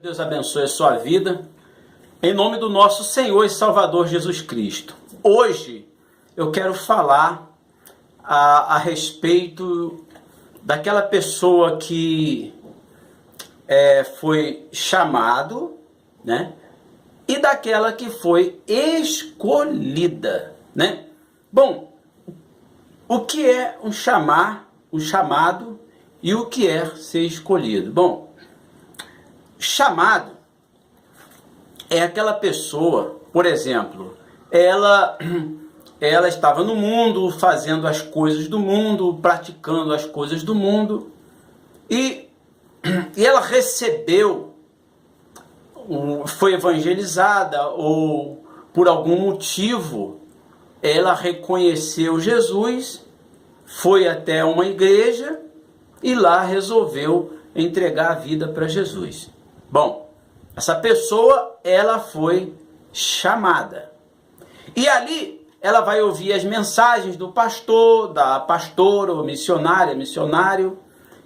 Deus abençoe a sua vida, em nome do nosso Senhor e Salvador Jesus Cristo. Hoje eu quero falar a respeito daquela pessoa que foi chamado, né? E daquela que foi escolhida, né? Bom, o que é um chamado e o que é ser escolhido? Bom, chamado é aquela pessoa, por exemplo, ela estava no mundo, fazendo as coisas do mundo, praticando as coisas do mundo, e ela recebeu, foi evangelizada, ou por algum motivo ela reconheceu Jesus, foi até uma igreja e lá resolveu entregar a vida para Jesus. Bom, essa pessoa, ela foi chamada. E ali ela vai ouvir as mensagens do pastor, da pastora, ou missionária, missionário.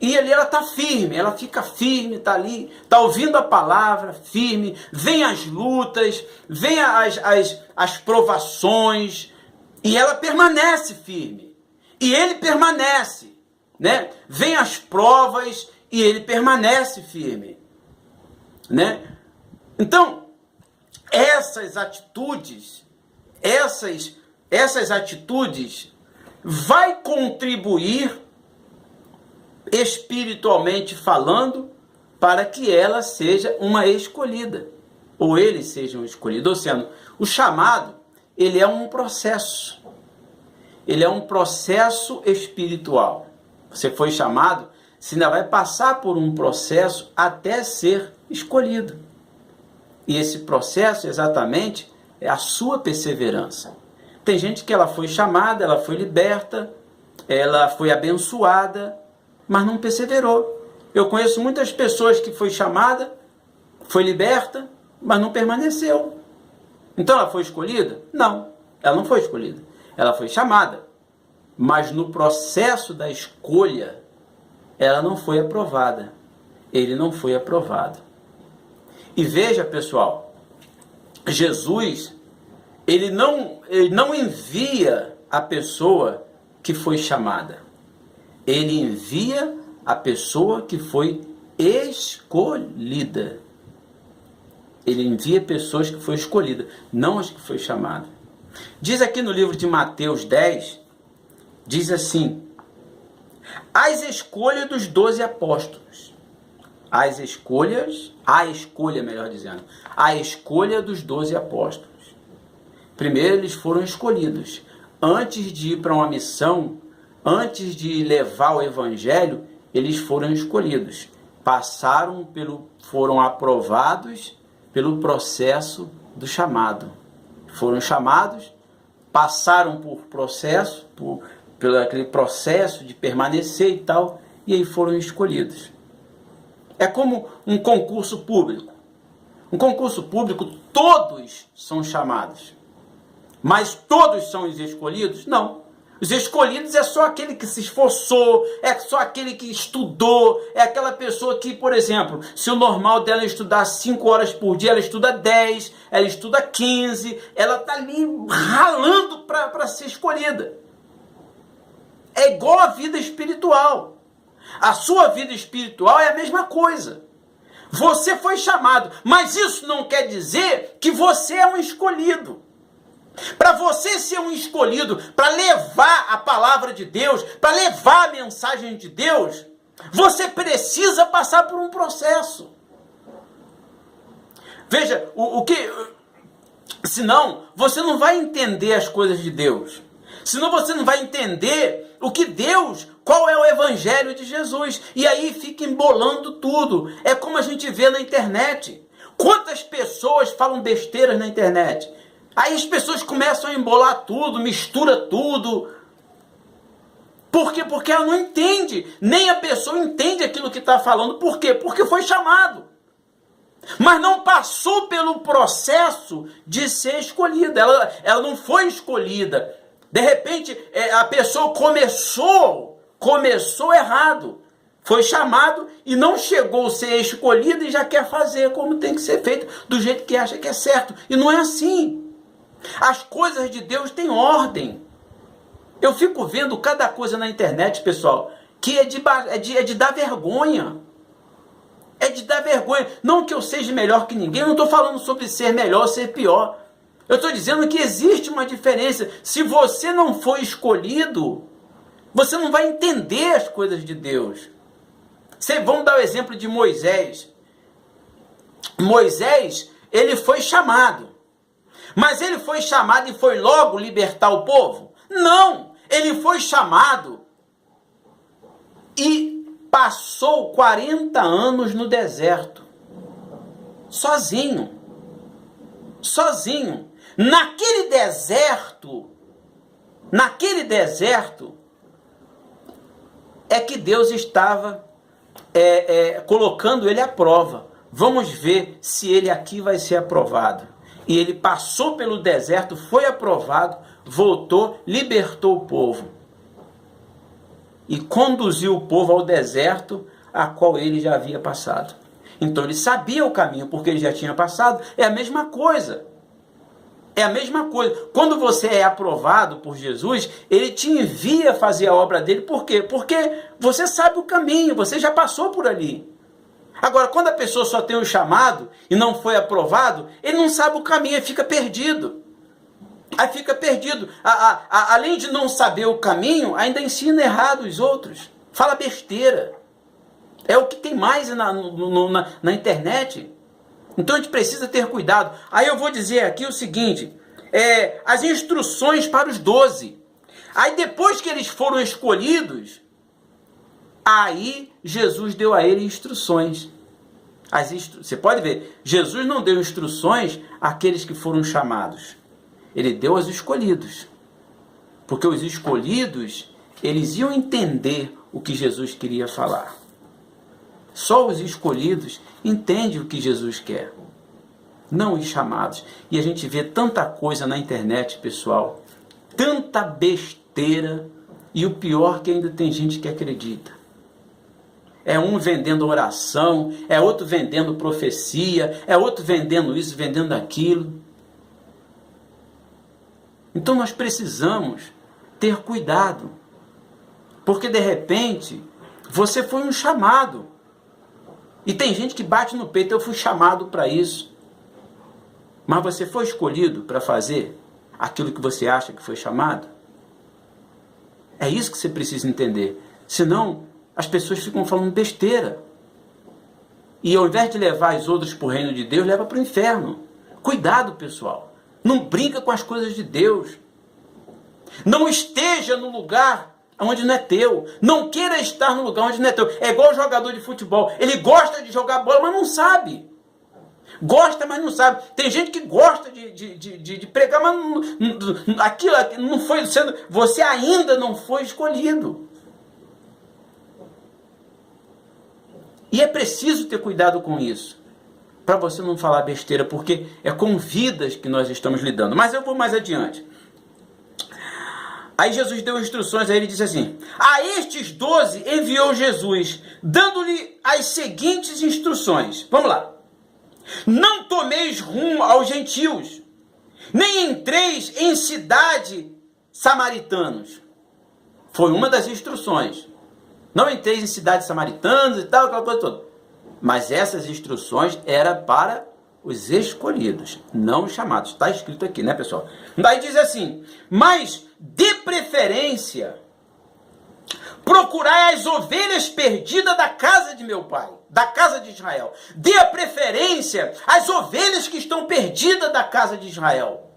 E ali ela está firme, ela fica firme, está ali, está ouvindo a palavra, firme. Vem as lutas, vem as provações, e ela permanece firme. E ele permanece, né? Vem as provas e ele permanece firme, né? Então, essas atitudes vai contribuir espiritualmente falando para que ela seja uma escolhida, ou ele seja um escolhido. Ou seja, o chamado, ele é um processo. Ele é um processo espiritual. Você foi chamado, você ainda vai passar por um processo até ser escolhido. E esse processo, exatamente, é a sua perseverança. Tem gente que ela foi chamada, ela foi liberta, ela foi abençoada, mas não perseverou. Eu conheço muitas pessoas que foi chamada, foi liberta, mas não permaneceu. Então ela foi escolhida? Não, ela não foi escolhida. Ela foi chamada, mas no processo da escolha, ela não foi aprovada. Ele não foi aprovado. E veja, pessoal, Jesus, ele não envia a pessoa que foi chamada. Ele envia a pessoa que foi escolhida. Ele envia pessoas que foram escolhidas, não as que foi chamada. Diz aqui no livro de Mateus 10, diz assim: as escolhas dos 12 apóstolos. A escolha dos 12 apóstolos. Primeiro eles foram escolhidos. Antes de ir para uma missão, antes de levar o evangelho, eles foram escolhidos. Foram aprovados pelo processo do chamado. Foram chamados, passaram por processo, pelo aquele processo de permanecer e tal, e aí foram escolhidos. É como um concurso público. Um concurso público, todos são chamados. Mas todos são os escolhidos? Não. Os escolhidos é só aquele que se esforçou, é só aquele que estudou, é aquela pessoa que, por exemplo, se o normal dela é estudar 5 horas por dia, ela estuda 10, ela estuda 15, ela está ali ralando para ser escolhida. É igual a vida espiritual. A sua vida espiritual é a mesma coisa. Você foi chamado, mas isso não quer dizer que você é um escolhido. Para você ser um escolhido, para levar a palavra de Deus, para levar a mensagem de Deus, você precisa passar por um processo. Veja, senão você não vai entender as coisas de Deus. Senão você não vai entender qual é o evangelho de Jesus. E aí fica embolando tudo. É como a gente vê na internet. Quantas pessoas falam besteiras na internet? Aí as pessoas começam a embolar tudo, mistura tudo. Por quê? Porque ela não entende. Nem a pessoa entende aquilo que está falando. Por quê? Porque foi chamado. Mas não passou pelo processo de ser escolhida. Ela não foi escolhida. De repente, a pessoa começou errado. Foi chamado e não chegou a ser escolhido e já quer fazer como tem que ser feito, do jeito que acha que é certo. E não é assim. As coisas de Deus têm ordem. Eu fico vendo cada coisa na internet, pessoal, que é de dar vergonha. É de dar vergonha. Não que eu seja melhor que ninguém, eu não estou falando sobre ser melhor ou ser pior. Eu estou dizendo que existe uma diferença. Se você não foi escolhido, você não vai entender as coisas de Deus. Vamos dar o exemplo de Moisés. Moisés, ele foi chamado. Mas ele foi chamado e foi logo libertar o povo? Não! Ele foi chamado e passou 40 anos no deserto. Sozinho. Sozinho. Naquele deserto é que Deus estava colocando ele à prova. Vamos ver se ele aqui vai ser aprovado. E ele passou pelo deserto, foi aprovado, voltou, libertou o povo. E conduziu o povo ao deserto a qual ele já havia passado. Então ele sabia o caminho, porque ele já tinha passado. É a mesma coisa. É a mesma coisa. Quando você é aprovado por Jesus, ele te envia a fazer a obra dele. Por quê? Porque você sabe o caminho, você já passou por ali. Agora, quando a pessoa só tem um chamado e não foi aprovado, ele não sabe o caminho, ele fica perdido. Aí fica perdido. Além de não saber o caminho, ainda ensina errado os outros. Fala besteira. É o que tem mais na internet. Então a gente precisa ter cuidado. Aí eu vou dizer aqui o seguinte, as instruções para os 12. Aí depois que eles foram escolhidos, aí Jesus deu a eles instruções. Você pode ver, Jesus não deu instruções àqueles que foram chamados. Ele deu aos escolhidos. Porque os escolhidos, eles iam entender o que Jesus queria falar. Só os escolhidos entendem o que Jesus quer, não os chamados. E a gente vê tanta coisa na internet, pessoal, tanta besteira, e o pior é que ainda tem gente que acredita. É um vendendo oração, é outro vendendo profecia, é outro vendendo isso, vendendo aquilo. Então nós precisamos ter cuidado, porque de repente você foi um chamado. E tem gente que bate no peito, eu fui chamado para isso. Mas você foi escolhido para fazer aquilo que você acha que foi chamado? É isso que você precisa entender. Senão, as pessoas ficam falando besteira. E ao invés de levar os outros para o reino de Deus, leva para o inferno. Cuidado, pessoal. Não brinca com as coisas de Deus. Não esteja no lugar onde não é teu. Não queira estar no lugar onde não é teu. É igual o jogador de futebol. Ele gosta de jogar bola, mas não sabe. Gosta, mas não sabe. Tem gente que gosta de pregar, mas aquilo não foi sendo... Você ainda não foi escolhido. E é preciso ter cuidado com isso. Para você não falar besteira, porque é com vidas que nós estamos lidando. Mas eu vou mais adiante. Aí Jesus deu instruções, aí ele disse assim: a estes 12 enviou Jesus, dando-lhe as seguintes instruções. Vamos lá. Não tomeis rumo aos gentios, nem entreis em cidade samaritanos. Foi uma das instruções. Não entreis em cidades samaritanas e tal, aquela coisa toda. Mas essas instruções eram para os escolhidos, não os chamados. Está escrito aqui, né, pessoal? Daí diz assim: mas de preferência, procurai as ovelhas perdidas da casa de meu pai, da casa de Israel. Dê a preferência às ovelhas que estão perdidas da casa de Israel.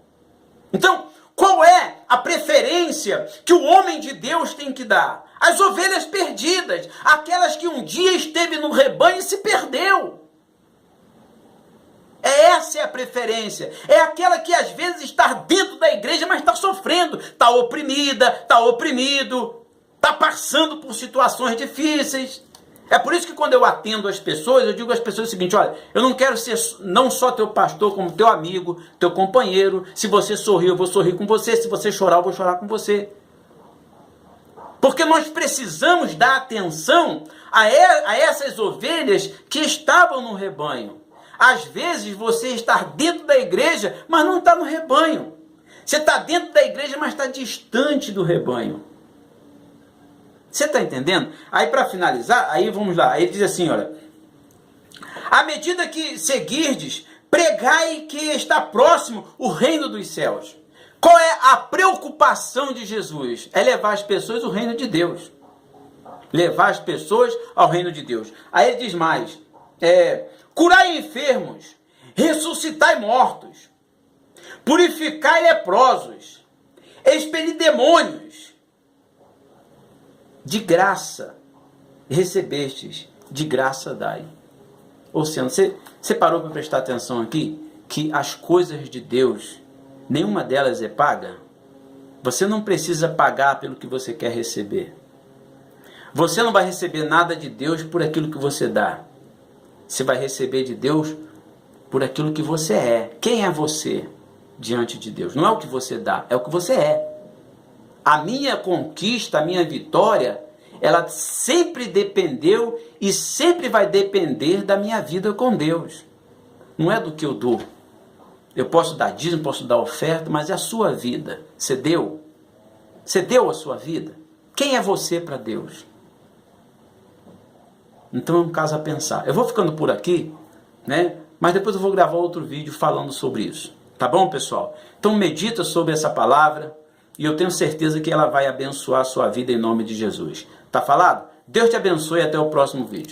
Então, qual é a preferência que o homem de Deus tem que dar? As ovelhas perdidas, aquelas que um dia esteve no rebanho e se perdeu. Essa é a preferência. É aquela que às vezes está dentro da igreja, mas está sofrendo, está oprimida, está oprimido, está passando por situações difíceis. É por isso que quando eu atendo as pessoas, eu digo às pessoas o seguinte: olha, eu não quero ser não só teu pastor, como teu amigo, teu companheiro. Se você sorrir, eu vou sorrir com você. Se você chorar, eu vou chorar com você. Porque nós precisamos dar atenção a essas ovelhas que estavam no rebanho. Às vezes você está dentro da igreja, mas não está no rebanho. Você está dentro da igreja, mas está distante do rebanho. Você está entendendo? Aí para finalizar, aí vamos lá. Aí ele diz assim, olha. À medida que seguirdes, pregai que está próximo o reino dos céus. Qual é a preocupação de Jesus? É levar as pessoas ao reino de Deus. Levar as pessoas ao reino de Deus. Aí ele diz mais. Curai enfermos, ressuscitai mortos, purificai leprosos, expelir demônios. De graça recebestes, de graça dai. Ou seja, você parou para prestar atenção aqui? Que as coisas de Deus, nenhuma delas é paga. Você não precisa pagar pelo que você quer receber. Você não vai receber nada de Deus por aquilo que você dá. Você vai receber de Deus por aquilo que você é. Quem é você diante de Deus? Não é o que você dá, é o que você é. A minha conquista, a minha vitória, ela sempre dependeu e sempre vai depender da minha vida com Deus. Não é do que eu dou. Eu posso dar dízimo, posso dar oferta, mas é a sua vida. Você deu? Você deu a sua vida? Quem é você para Deus? Então é um caso a pensar. Eu vou ficando por aqui, né? Mas depois eu vou gravar outro vídeo falando sobre isso. Tá bom, pessoal? Então medita sobre essa palavra e eu tenho certeza que ela vai abençoar a sua vida em nome de Jesus. Tá falado? Deus te abençoe e até o próximo vídeo.